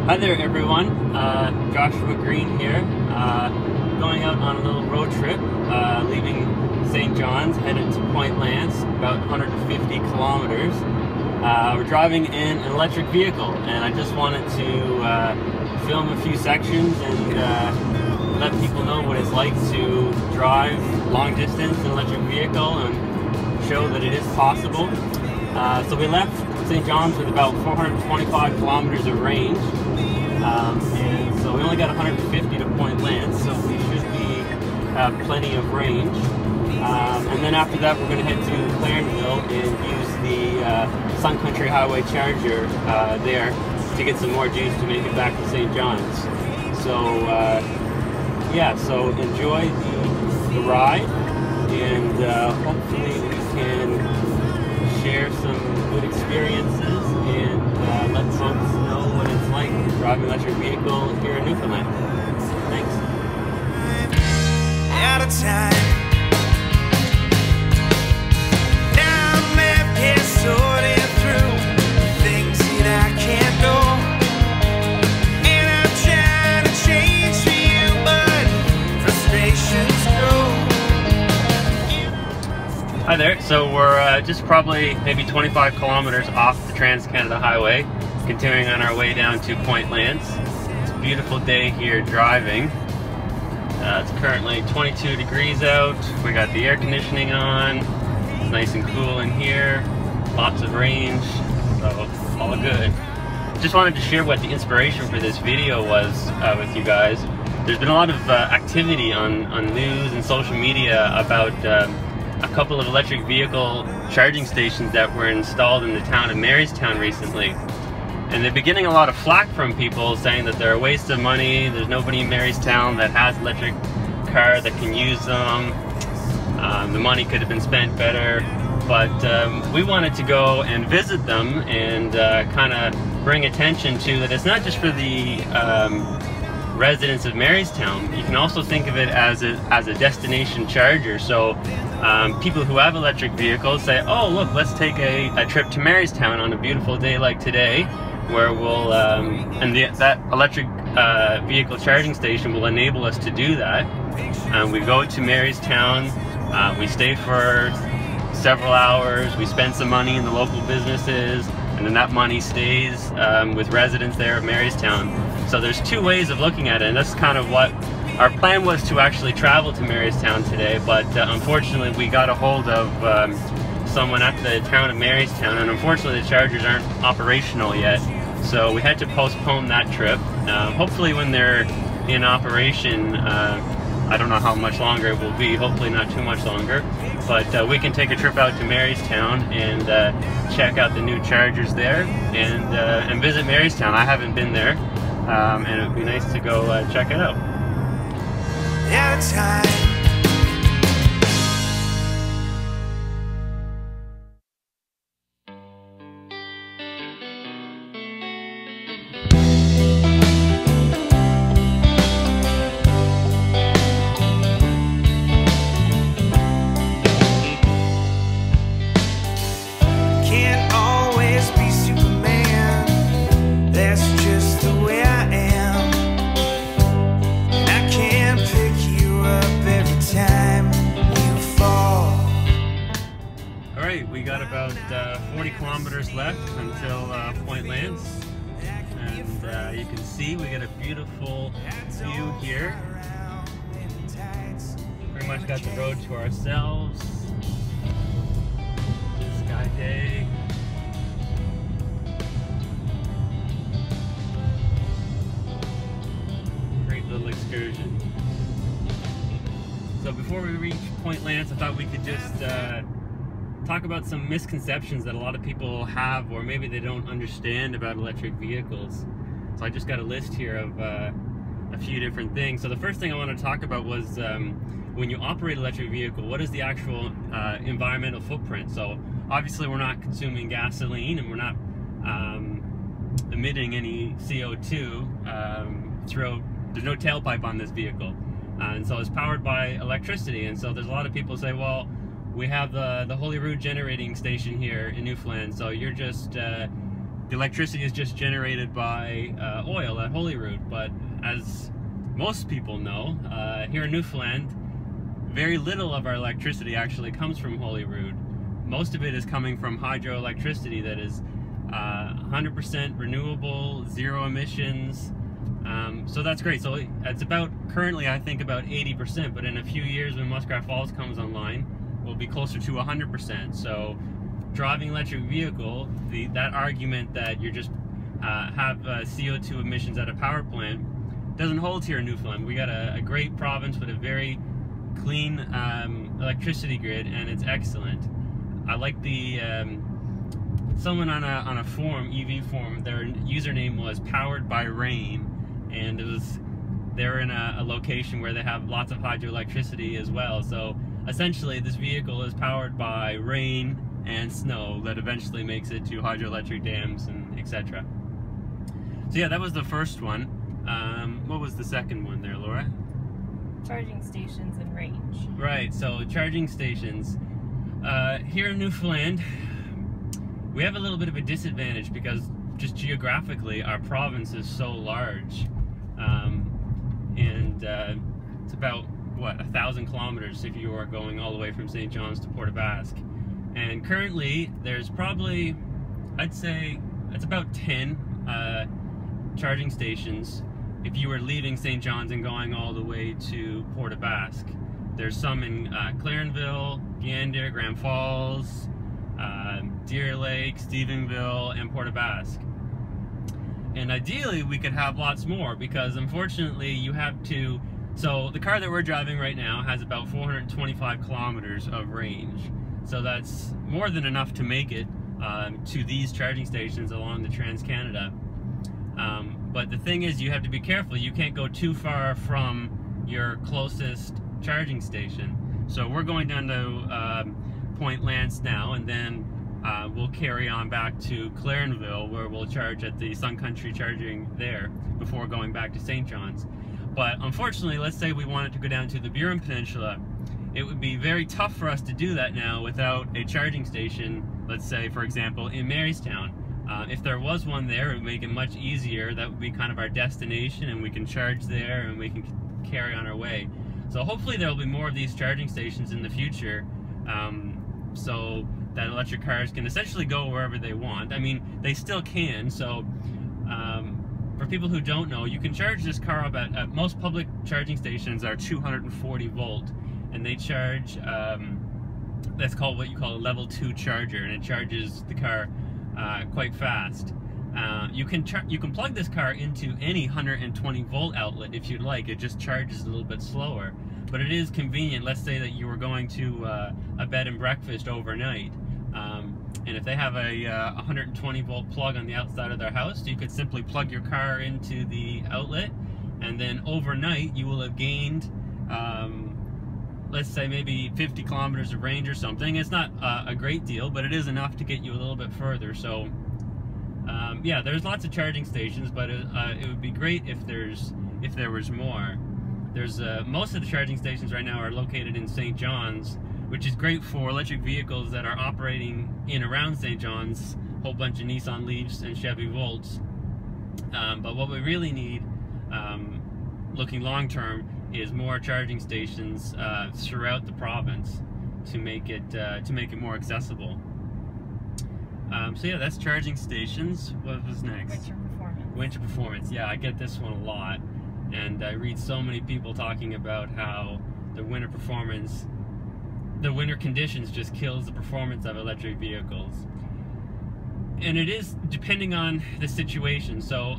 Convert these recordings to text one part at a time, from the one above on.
Hi there everyone, Joshua Green here, going out on a little road trip, leaving St. John's, headed to Point Lance, about 150 kilometers. We're driving in an electric vehicle, and I just wanted to film a few sections and let people know what it's like to drive long distance in an electric vehicle and show that it is possible. So we left St. John's with about 425 kilometers of range. And so we only got 150 to Point Lance, so we should have plenty of range. And then after that, we're going to head to Clarenville and use the Sun Country Highway charger there to get some more juice to make it back to St. John's. So yeah, so enjoy the ride, and hopefully we can share some good experiences and let folks know what it's like driving an electric vehicle here in Newfoundland. Thanks. Out of time. Now I'm left here sorting through things that I can't know. And I'm trying to change for you, but frustrations grow. Hi there. So we're just probably maybe 25 kilometers off the Trans-Canada Highway, continuing on our way down to Point Lance. It's a beautiful day here driving. It's currently 22 degrees out. We got the air conditioning on. It's nice and cool in here. Lots of range, so all good. Just wanted to share what the inspiration for this video was with you guys. There's been a lot of activity on news and social media about a couple of electric vehicle charging stations that were installed in the town of Marystown recently. And they've been getting a lot of flack from people saying that they're a waste of money. There's nobody in Marystown that has an electric car that can use them. The money could have been spent better. But we wanted to go and visit them and kind of bring attention to that it's not just for the residents of Marystown. You can also think of it as a destination charger. So people who have electric vehicles say, oh look, let's take a trip to Marystown on a beautiful day like today, where we'll that electric vehicle charging station will enable us to do that. We go to Marystown, we stay for several hours, we spend some money in the local businesses, and then that money stays with residents there of Marystown. So there's two ways of looking at it, and that's kind of what our plan was, to actually travel to Marystown today, but unfortunately we got a hold of someone at the town of Marystown, and unfortunately the chargers aren't operational yet, so we had to postpone that trip. Hopefully when they're in operation, I don't know how much longer it will be, hopefully not too much longer, but we can take a trip out to Marystown and check out the new chargers there and visit Marystown. I haven't been there, and it would be nice to go check it out. Out of time. Can't always be Superman. That's just the way I am. I can't pick you up every time you fall. Alright, we got about 40 kilometers left until Point Lance. And you can see we got a beautiful view here. Pretty much got the road to ourselves. Sky day. Great little excursion. So before we reach Point Lance, I thought we could just talk about some misconceptions that a lot of people have, or maybe they don't understand about electric vehicles. So I just got a list here of a few different things. So the first thing I want to talk about was when you operate an electric vehicle, what is the actual environmental footprint? So obviously we're not consuming gasoline, and we're not emitting any CO2 throughout. There's no tailpipe on this vehicle, and so it's powered by electricity. And so there's a lot of people say, well, we have the Holyrood generating station here in Newfoundland, so you're just the electricity is just generated by oil at Holyrood. But as most people know, here in Newfoundland, very little of our electricity actually comes from Holyrood. Most of it is coming from hydroelectricity that is 100% renewable, zero emissions. So that's great. So it's about, currently I think about 80%, but in a few years when Muskrat Falls comes online, we'll be closer to 100%. So driving electric vehicle, that argument that you're just have CO2 emissions at a power plant doesn't hold here in Newfoundland. We got a great province with a very clean electricity grid, and it's excellent. I like the someone on a forum, EV forum, their username was Powered by Rain, and they're in a location where they have lots of hydroelectricity as well. So essentially this vehicle is powered by rain and snow that eventually makes it to hydroelectric dams and etc. So yeah, that was the first one. What was the second one there, Laura? Charging stations and range. Right, so charging stations. Here in Newfoundland, we have a little bit of a disadvantage because just geographically our province is so large. It's about, what, 1,000 kilometers if you are going all the way from St. John's to Port aux Basques. And currently there's probably, I'd say, it's about 10 charging stations if you were leaving St. John's and going all the way to Port aux Basques. There's some in Clarenville, Gander, Grand Falls, Deer Lake, Stephenville, and Port aux Basques. And ideally we could have lots more, because unfortunately you have to, so the car that we're driving right now has about 425 kilometers of range. So that's more than enough to make it to these charging stations along the Trans-Canada. But the thing is, you have to be careful. You can't go too far from your closest charging station. So we're going down to Point Lance now, and then we'll carry on back to Clarenville, where we'll charge at the Sun Country charging there before going back to St. John's. But unfortunately, let's say we wanted to go down to the Burin Peninsula. It would be very tough for us to do that now without a charging station, let's say, for example, in Marystown. If there was one there, it would make it much easier. That would be kind of our destination, and we can charge there and we can carry on our way. So hopefully there will be more of these charging stations in the future, so that electric cars can essentially go wherever they want. I mean, they still can. So for people who don't know, you can charge this car up at most public charging stations are 240 volt, and they charge, that's called what you call a level 2 charger, and it charges the car quite fast. You can plug this car into any 120 volt outlet if you'd like. It just charges a little bit slower, but it is convenient. Let's say that you were going to a bed and breakfast overnight, and if they have a 120 volt plug on the outside of their house, you could simply plug your car into the outlet, and then overnight you will have gained, let's say maybe 50 kilometers of range or something. It's not a great deal, but it is enough to get you a little bit further. So yeah, there's lots of charging stations, but it would be great if there was more. There's most of the charging stations right now are located in St. John's, which is great for electric vehicles that are operating in around St. John's, a whole bunch of Nissan Leafs and Chevy Volts. But what we really need, looking long term, is more charging stations throughout the province to make it more accessible. So yeah, that's charging stations. What was next? Winter performance. Winter performance. Yeah, I get this one a lot, and I read so many people talking about how the winter performance, the winter conditions just kills the performance of electric vehicles. And it is depending on the situation. So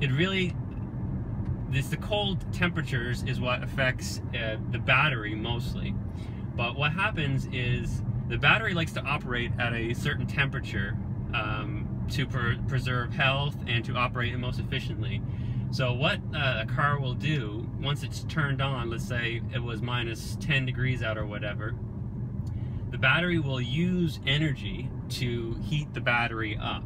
the cold temperatures is what affects the battery mostly. But what happens is the battery likes to operate at a certain temperature to preserve health and to operate it most efficiently. So what a car will do once it's turned on, let's say it was minus 10 degrees out or whatever, the battery will use energy to heat the battery up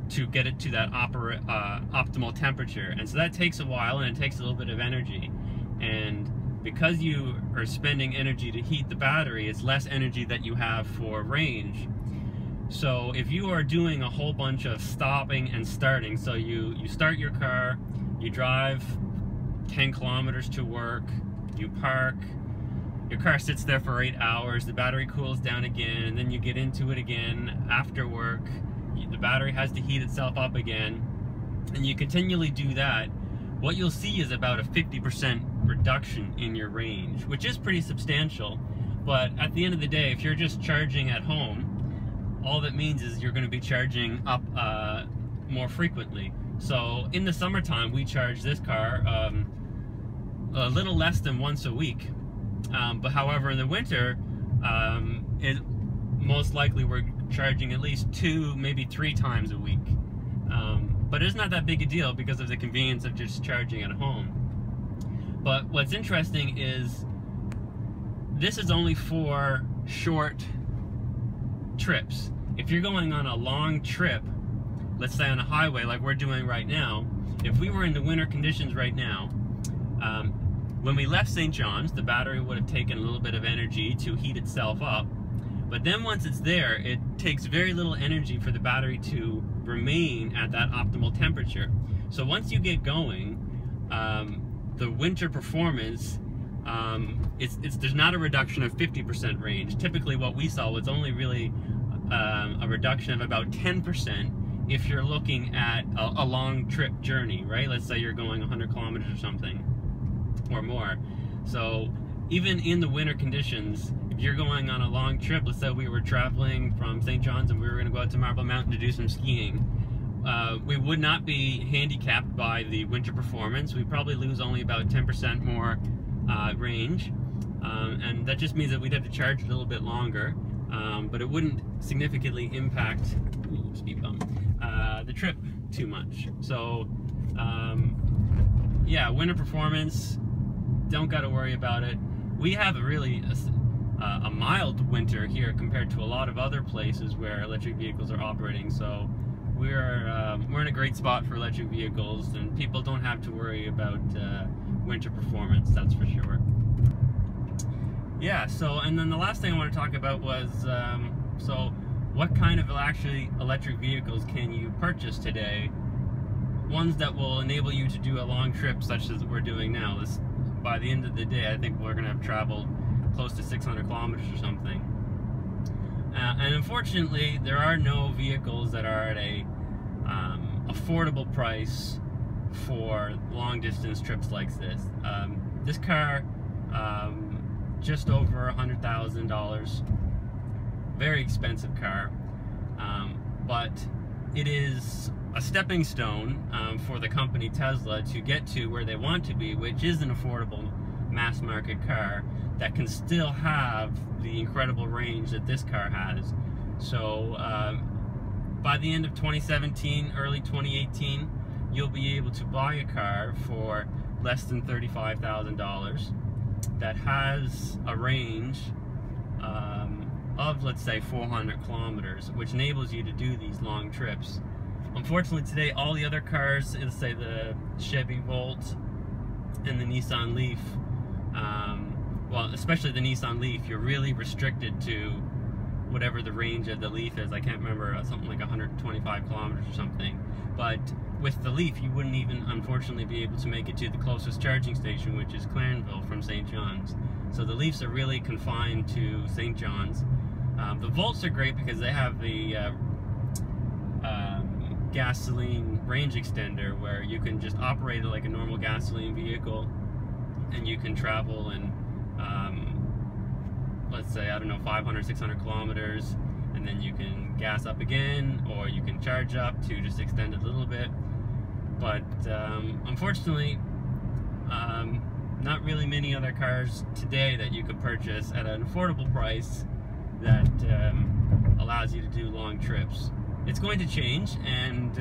to get it to that optimal temperature. And so that takes a while, and it takes a little bit of energy. And because you are spending energy to heat the battery, it's less energy that you have for range. So if you are doing a whole bunch of stopping and starting, so you start your car, you drive 10 kilometers to work, you park, your car sits there for 8 hours, the battery cools down again, and then you get into it again after work, the battery has to heat itself up again, and you continually do that, what you'll see is about a 50% reduction in your range, which is pretty substantial. But at the end of the day, if you're just charging at home, all that means is you're going to be charging up more frequently. So in the summertime, we charge this car a little less than once a week. But however, in the winter, most likely we're charging at least 2, maybe 3 times a week. But it's not that big a deal because of the convenience of just charging at home. But what's interesting is this is only for short trips. If you're going on a long trip, let's say on a highway like we're doing right now, if we were in the winter conditions right now, when we left St. John's, the battery would have taken a little bit of energy to heat itself up. But then once it's there, it takes very little energy for the battery to remain at that optimal temperature. So once you get going, the winter performance, there's not a reduction of 50% range. Typically what we saw was only really a reduction of about 10% if you're looking at a long trip journey, right? Let's say you're going 100 kilometers or something, or more. So even in the winter conditions, if you're going on a long trip, let's say we were traveling from St. John's and we were going to go out to Marble Mountain to do some skiing, we would not be handicapped by the winter performance. We probably lose only about 10% more range, and that just means that we'd have to charge a little bit longer, but it wouldn't significantly impact speed bump, the trip too much. So yeah, winter performance, don't got to worry about it. We have a mild winter here compared to a lot of other places where electric vehicles are operating. So we're in a great spot for electric vehicles, and people don't have to worry about winter performance, that's for sure. Yeah, so, and then the last thing I want to talk about was, so what kind of electric vehicles can you purchase today? Ones that will enable you to do a long trip such as we're doing now. By the end of the day, I think we're going to have traveled close to 600 kilometers or something. And unfortunately, there are no vehicles that are at a affordable price for long distance trips like this. This car, just over $100,000, very expensive car, but it is a stepping stone for the company Tesla to get to where they want to be, which is an affordable mass market car that can still have the incredible range that this car has. So by the end of 2017, early 2018, you'll be able to buy a car for less than $35,000 that has a range of, let's say, 400 kilometers, which enables you to do these long trips. Unfortunately today, all the other cars, let's say the Chevy Volt and the Nissan Leaf, well, especially the Nissan Leaf, you're really restricted to whatever the range of the Leaf is. I can't remember, something like 125 kilometers or something. But with the Leaf, you wouldn't even, unfortunately, be able to make it to the closest charging station, which is Clarenville from St. John's. So the Leafs are really confined to St. John's. The Volts are great because they have the gasoline range extender, where you can just operate it like a normal gasoline vehicle, and you can travel in, let's say, I don't know, 500, 600 kilometers, and then you can gas up again, or you can charge up to just extend it a little bit. But unfortunately, not really many other cars today that you could purchase at an affordable price that allows you to do long trips. It's going to change, and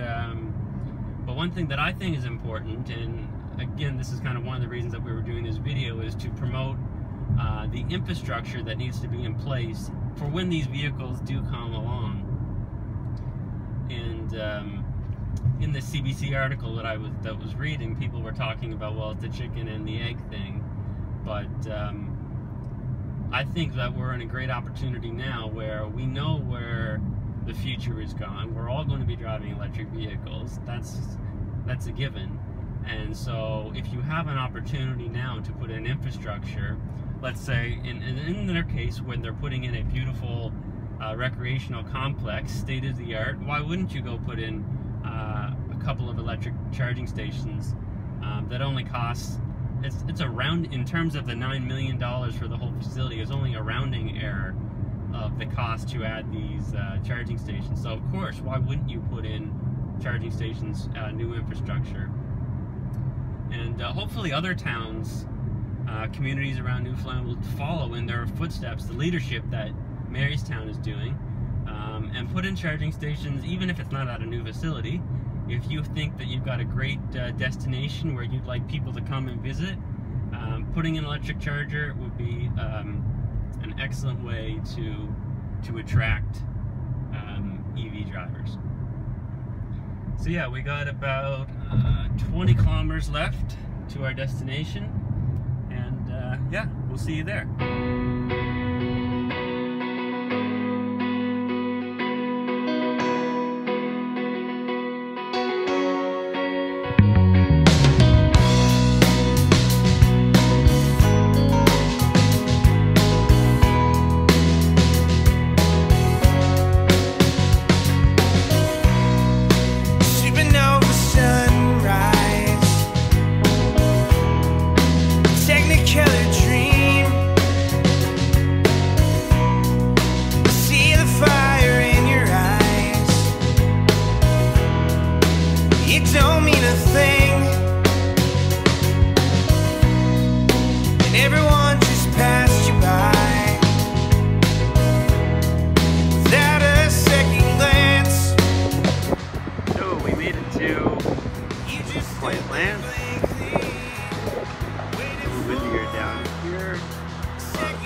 but one thing that I think is important, and again, this is kind of one of the reasons that we were doing this video, is to promote the infrastructure that needs to be in place for when these vehicles do come along. And in the CBC article that I was reading, people were talking about, well, it's the chicken and the egg thing, but I think that we're in a great opportunity now where we know where the future is gone. We're all going to be driving electric vehicles. That's a given. And so if you have an opportunity now to put in infrastructure, let's say in their case, when they're putting in a beautiful recreational complex, state-of-the-art, why wouldn't you go put in a couple of electric charging stations that only costs, it's around, in terms of the $9 million for the whole facility, is only a rounding error of the cost to add these charging stations. So of course, why wouldn't you put in charging stations, new infrastructure? And hopefully other towns, communities around Newfoundland will follow in their footsteps, the leadership that Marystown is doing, and put in charging stations, even if it's not at a new facility. If you think that you've got a great destination where you'd like people to come and visit, putting an electric charger would be an excellent way to attract EV drivers. So yeah, we got about 20 kilometers left to our destination, and yeah, we'll see you there.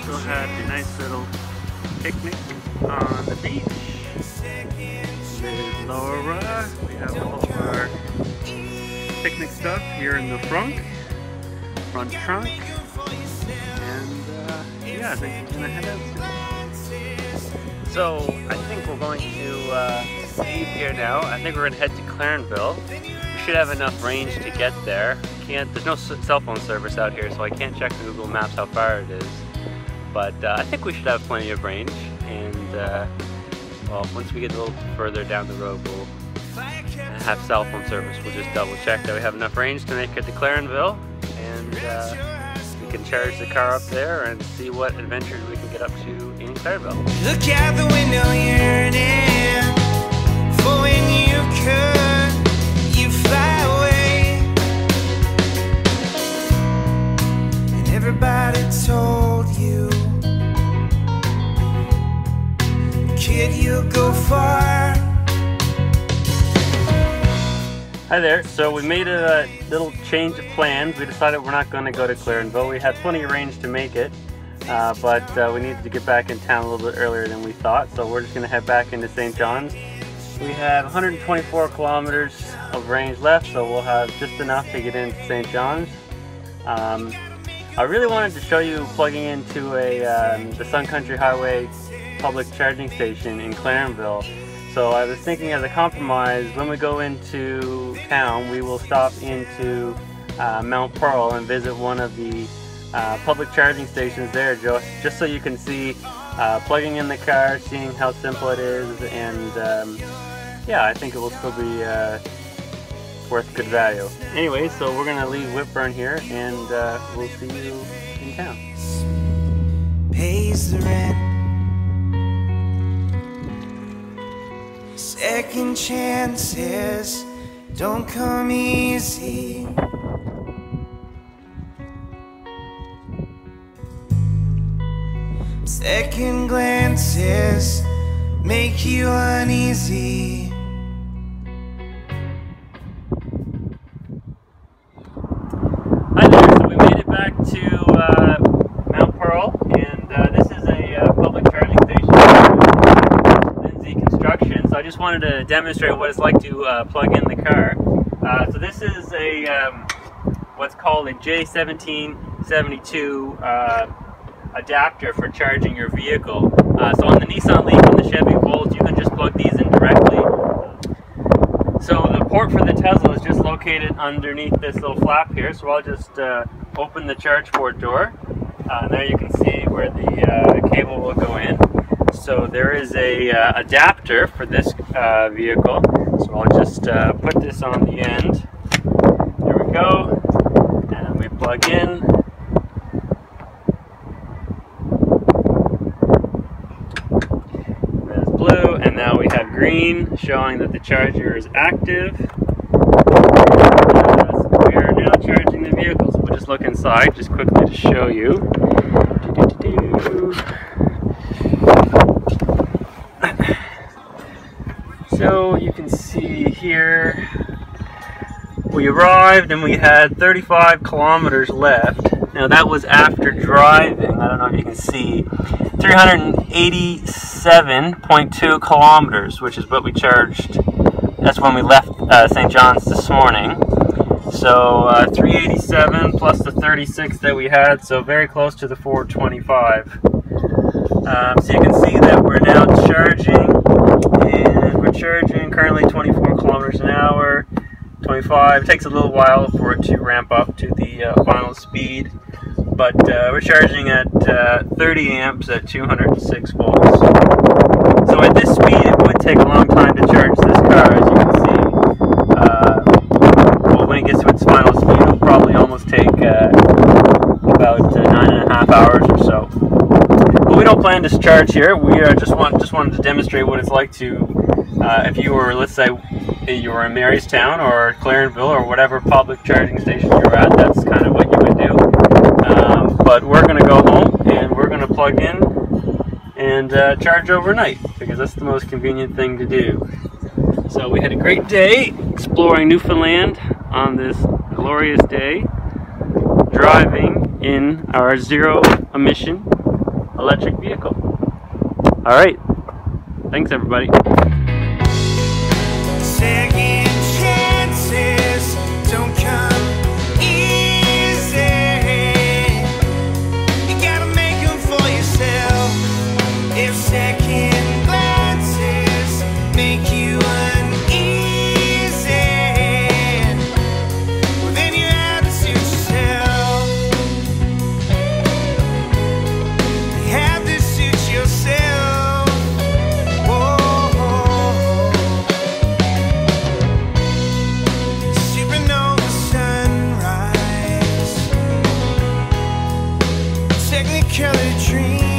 Still had a nice little picnic on the beach. There's Laura. We have all of our picnic stuff here in the front trunk. And yeah, I think we're gonna head out soon. So I think we're going to leave here now. I think we're gonna head to Clarenville. We should have enough range to get there. There's no cell phone service out here, so I can't check Google Maps how far it is. But I think we should have plenty of range, and well, once we get a little further down the road, we'll have cell phone service. We'll just double check that we have enough range to make it to Clarenville, and we can charge the car up there and see what adventures we can get up to in Clarenville. Look out the window, yearning for when you could, you fly away, and everybody told you, kid, you'll go far. Hi there, so we made a little change of plans. We decided we're not going to go to Clarenville. We had plenty of range to make it, but we needed to get back in town a little bit earlier than we thought, so we're just going to head back into St. John's. We have 124 kilometers of range left, so we'll have just enough to get into St. John's. I really wanted to show you plugging into the Sun Country Highway public charging station in Clarenville. So I was thinking, as a compromise, when we go into town, we will stop into Mount Pearl and visit one of the public charging stations there, just so you can see plugging in the car, seeing how simple it is, and yeah, I think it will still be worth good value. Anyway, so we're going to leave Whitburn here, and we'll see you in town. Pays the rent. Second chances don't come easy. Second glances make you uneasy. Hi there, so we made it back to Mount Pearl, and this is a public charging station for Lindsay Construction. So I just wanted to demonstrate what it's like to plug in the car. So this is a what's called a J1772 adapter for charging your vehicle. So on the Nissan Leaf and the Chevy Volt, you can just plug these in directly. So the port for the Tesla is just located underneath this little flap here. So I'll just open the charge port door. And there you can see where the cable will go in. So there is a adapter for this vehicle. So I'll just put this on the end. There we go. And we plug in. There's blue, and now we have green, showing that the charger is active. So we are now charging the vehicle. So we'll just look inside, just quickly to show you. So you can see here, we arrived and we had 35 kilometers left. Now that was after driving, I don't know if you can see, 387.2 kilometers, which is what we charged. That's when we left St. John's this morning. So 387 plus the 36 that we had, so very close to the 425. So you can see that we're now charging, and we're charging currently 24 kilometers an hour, 25. It takes a little while for it to ramp up to the final speed, but we're charging at 30 amps at 206 volts. So at this speed, it would take a long time to charge this car, as you can see. Well, when it gets to its final speed, it'll probably almost take about 9.5 hours or so. But we don't plan to charge here. We just wanted to demonstrate what it's like to, if you were, let's say, you were in Marystown or Clarenville or whatever public charging station you were at. That's kind of what you would do. But we're going to go home and we're going to plug in and charge overnight, because that's the most convenient thing to do. So we had a great day exploring Newfoundland on this glorious day, driving in our zero-emission electric vehicle. All right, thanks everybody. Second chances don't come easy. You gotta make them for yourself. If second glances make you uneasy, well then you have to suit yourself. You have to suit yourself. Supernova sunrise, technicolor dream.